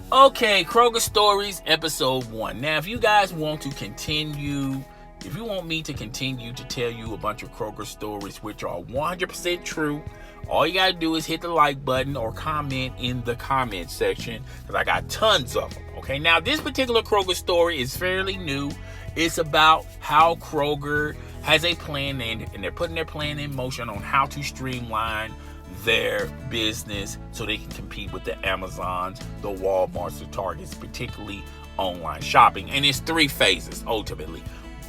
Okay, Kroger Stories, episode 1. Now, if you guys want to continue, if you want me to continue to tell you a bunch of Kroger stories which are 100% true, all you got to do is hit the like button or comment in the comment section, because I got tons of them. Okay, now this particular Kroger story is fairly new. It's about how Kroger has a plan, and they're putting their plan in motion on how to streamline their business so they can compete with the Amazons, the Walmarts, the Targets, particularly online shopping. And it's 3 phases ultimately.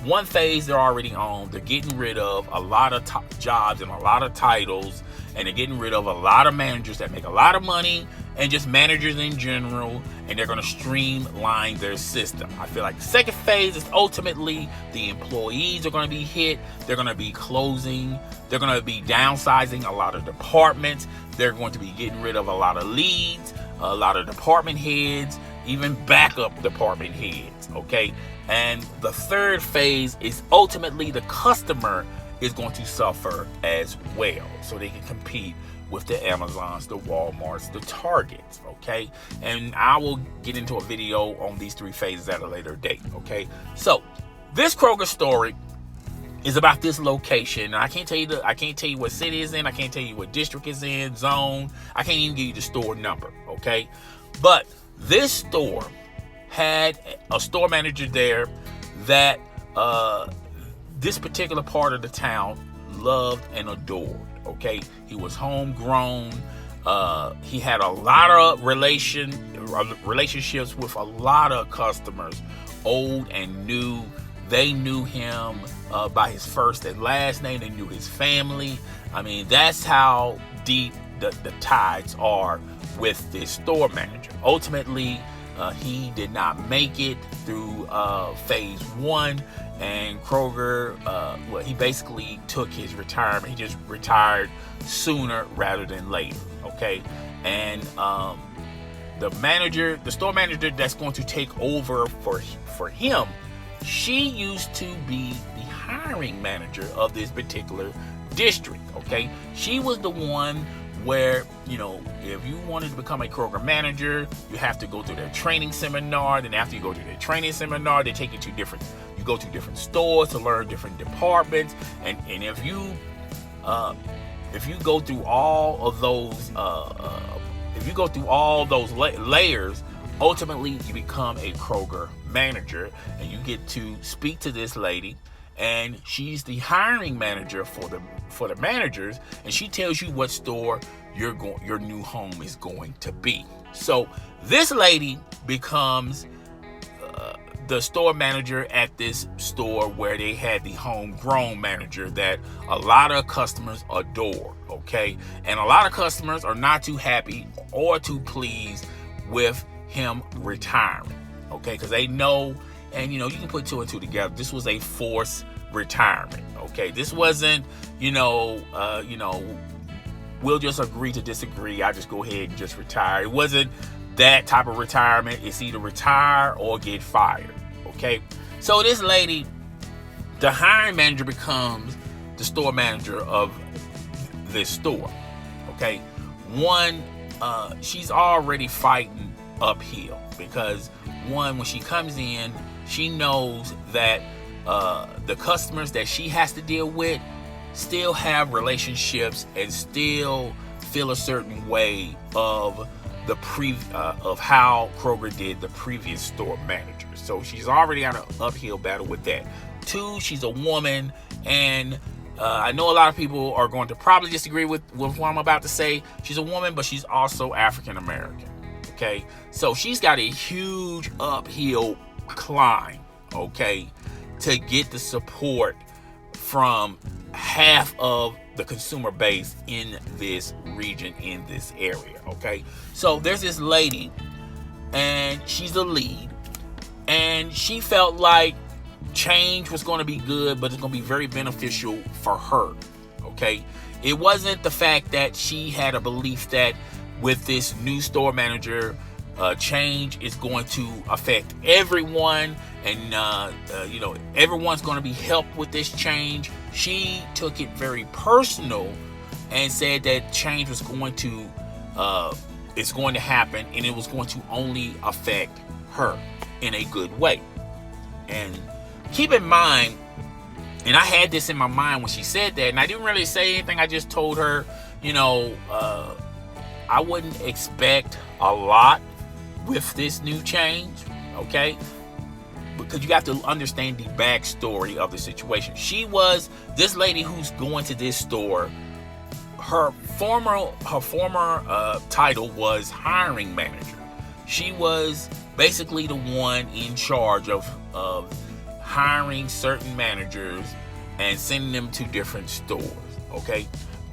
One phase they're already on. They're getting rid of a lot of jobs and a lot of titles, and they're getting rid of a lot of managers that make a lot of money, and just managers in general, and they're going to streamline their system. I feel like the second phase is ultimately the employees are going to be hit. They're going to be closing. They're going to be downsizing a lot of departments. They're going to be getting rid of a lot of leads, a lot of department heads, even backup department heads, okay? And the third phase is ultimately the customer is going to suffer as well, so they can compete with the Amazons, the Walmarts, the Targets, okay? And I will get into a video on these 3 phases at a later date, okay? So this Kroger story is about this location. I can't tell you what city it's in. I can't tell you what district it's in, zone. I can't even give you the store number, okay? But this store had a store manager there that this particular part of the town loved and adored, okay? He was homegrown. He had a lot of relationships with a lot of customers, old and new. They knew him by his first and last name. They knew his family. I mean, that's how deep the ties are with this store manager. Ultimately, he did not make it through phase 1, and Kroger, he basically took his retirement. He just retired sooner rather than later, okay? And the store manager that's going to take over for him, she used to be the hiring manager of this particular district, okay? She was the one where, if you wanted to become a Kroger manager, you have to go through their training seminar. Then after you go through their training seminar, they take you to different stores to learn different departments. And if you go through all of those, layers, ultimately you become a Kroger manager, and you get to speak to this lady, and she's the hiring manager for the managers, and she tells you what store your new home is going to be. So this lady becomes the store manager at this store where they had the homegrown manager that a lot of customers adore, okay? And a lot of customers are not too happy or too pleased with him retiring, okay? Because they know, and you can put 2 and 2 together. This was a forced retirement, okay? This wasn't, we'll just agree to disagree. I just go ahead and just retire. It wasn't that type of retirement. It's either retire or get fired, okay? So this lady, the hiring manager, becomes the store manager of this store, okay? One, she's already fighting uphill because, when she comes in, she knows that the customers that she has to deal with still have relationships and still feel a certain way of of how Kroger did the previous store manager. So she's already on an uphill battle with that. 2, she's a woman, and I know a lot of people are going to probably disagree with what I'm about to say. She's a woman, but she's also African American, okay? So she's got a huge uphill climb, okay, to get the support from half of the consumer base in this region, in this area, okay? So there's this lady, and she's the lead, and she felt like change was going to be good, but it's going to be very beneficial for her, okay? It wasn't the fact that she had a belief that with this new store manager, change is going to affect everyone, and everyone's going to be helped with this change. She took it very personal and said that change was going to it's going to happen, and it was going to only affect her in a good way. And keep in mind, and I had this in my mind when she said that, and I didn't really say anything. I just told her, I wouldn't expect a lot with this new change, okay? Because you have to understand the backstory of the situation. This lady who's going to this store, her former title was hiring manager. She was basically the one in charge of hiring certain managers and sending them to different stores, okay?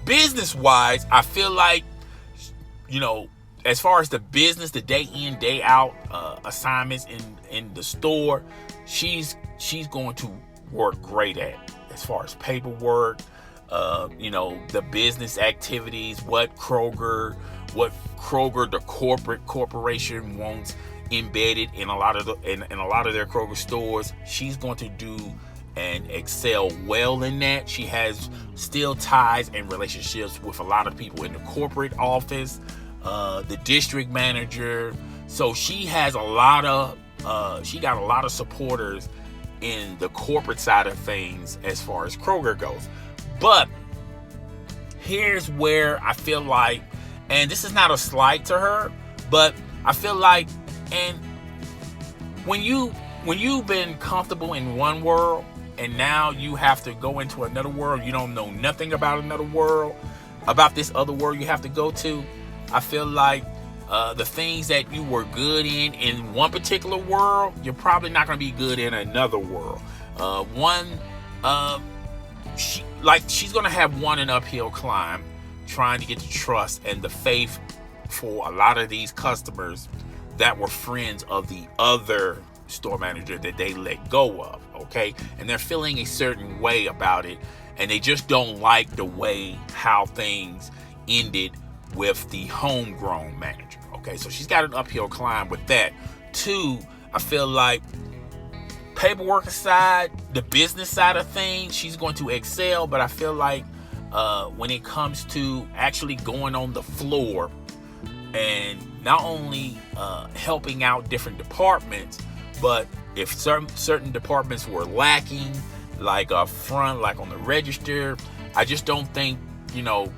Business-wise, I feel like, as far as the business, the day in, day out assignments in the store, she's going to work great at. As far as paperwork, the business activities, what Kroger, the corporation wants embedded in a lot of their Kroger stores, she's going to do and excel well in that. She has still ties and relationships with a lot of people in the corporate office, the district manager. So she has she got a lot of supporters in the corporate side of things as far as Kroger goes. But here's where I feel like, and this is not a slight to her, but I feel like, and when you've been comfortable in one world and now you have to go into another world, you don't know nothing about another world, about this other world you have to go to, I feel like the things that you were good in one particular world, you're probably not going to be good in another world. She's going to have an uphill climb trying to get the trust and the faith for a lot of these customers that were friends of the other store manager that they let go of, okay? And they're feeling a certain way about it, and they just don't like the way how things ended with the homegrown manager, okay? So she's got an uphill climb with that. Two, I feel like paperwork aside, the business side of things, she's going to excel, but I feel like when it comes to actually going on the floor and not only helping out different departments, but if certain departments were lacking, like up front, like on the register, I just don't think,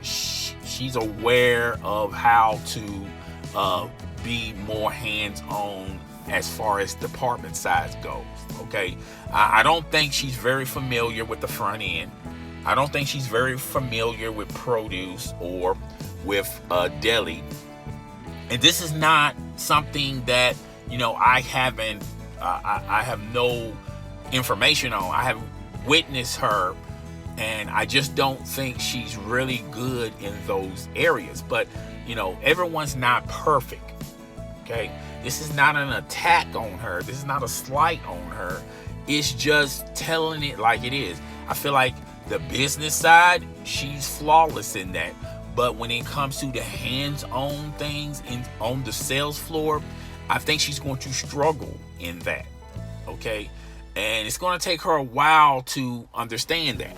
she's aware of how to be more hands-on as far as department size goes, okay? I don't think she's very familiar with the front end. I don't think she's very familiar with produce or with deli. And this is not something that, I haven't, I have no information on. I have witnessed her, and I just don't think she's really good in those areas. But, everyone's not perfect, okay? This is not an attack on her. This is not a slight on her. It's just telling it like it is. I feel like the business side, she's flawless in that. But when it comes to the hands-on things on the sales floor, I think she's going to struggle in that, okay? And it's going to take her a while to understand that.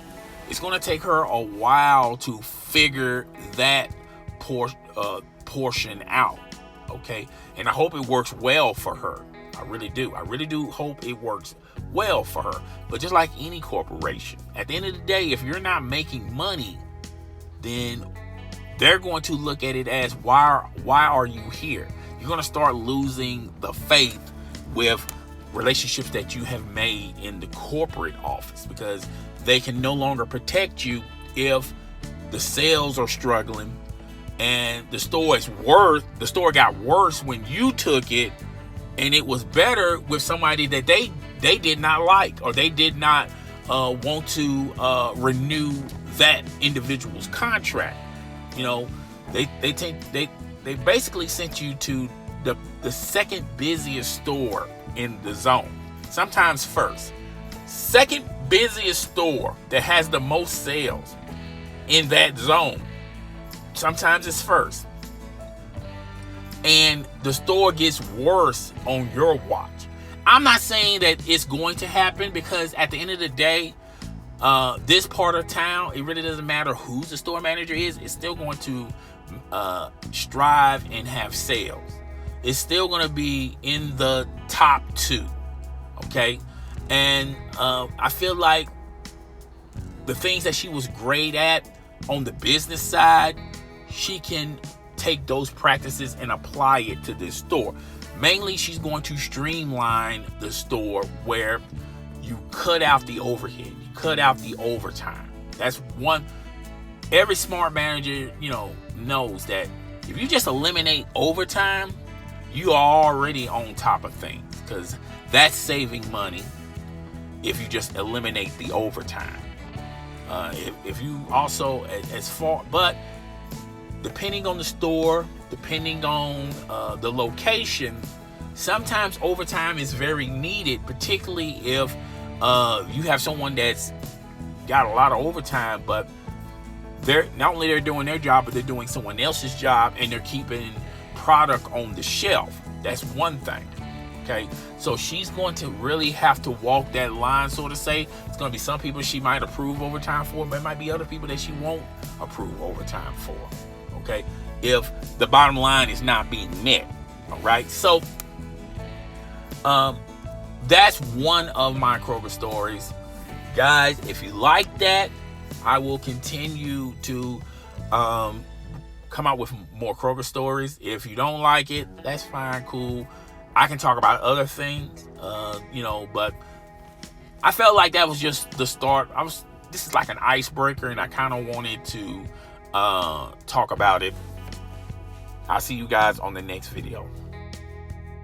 It's going to take her a while to figure that portion out, okay? And I hope it works well for her. I really do. I really do hope it works well for her. But just like any corporation, at the end of the day, if you're not making money, then they're going to look at it as, why are you here? You're going to start losing the faith with relationships that you have made in the corporate office, because they can no longer protect you if the sales are struggling and the store got worse when you took it, and it was better with somebody that they did not like, or they did not want to renew that individual's contract. They basically sent you to the second busiest store in the zone. Sometimes first. Second busiest store that has the most sales in that zone. Sometimes it's first. And the store gets worse on your watch. I'm not saying that it's going to happen, because at the end of the day, this part of town, it really doesn't matter who the store manager is. It's still going to strive and have sales. It's still going to be in the top 2. Okay. And I feel like the things that she was great at on the business side, she can take those practices and apply it to this store. Mainly, she's going to streamline the store where you cut out the overhead, you cut out the overtime. That's one. Every smart manager, knows that if you just eliminate overtime, you are already on top of things, because that's saving money if you just eliminate the overtime. If you also, but depending on the store, depending on the location, sometimes overtime is very needed, particularly if you have someone that's got a lot of overtime, but they're doing their job, but they're doing someone else's job, and they're keeping product on the shelf. That's one thing. Okay, so she's going to really have to walk that line, so to say. It's going to be some people she might approve overtime for, but it might be other people that she won't approve overtime for. Okay, if the bottom line is not being met. All right, so that's one of my Kroger stories, guys. If you like that, I will continue to come out with more Kroger stories. If you don't like it, that's fine, cool. I can talk about other things, but I felt like that was just the start. This is like an icebreaker, and I kind of wanted to talk about it. I'll see you guys on the next video.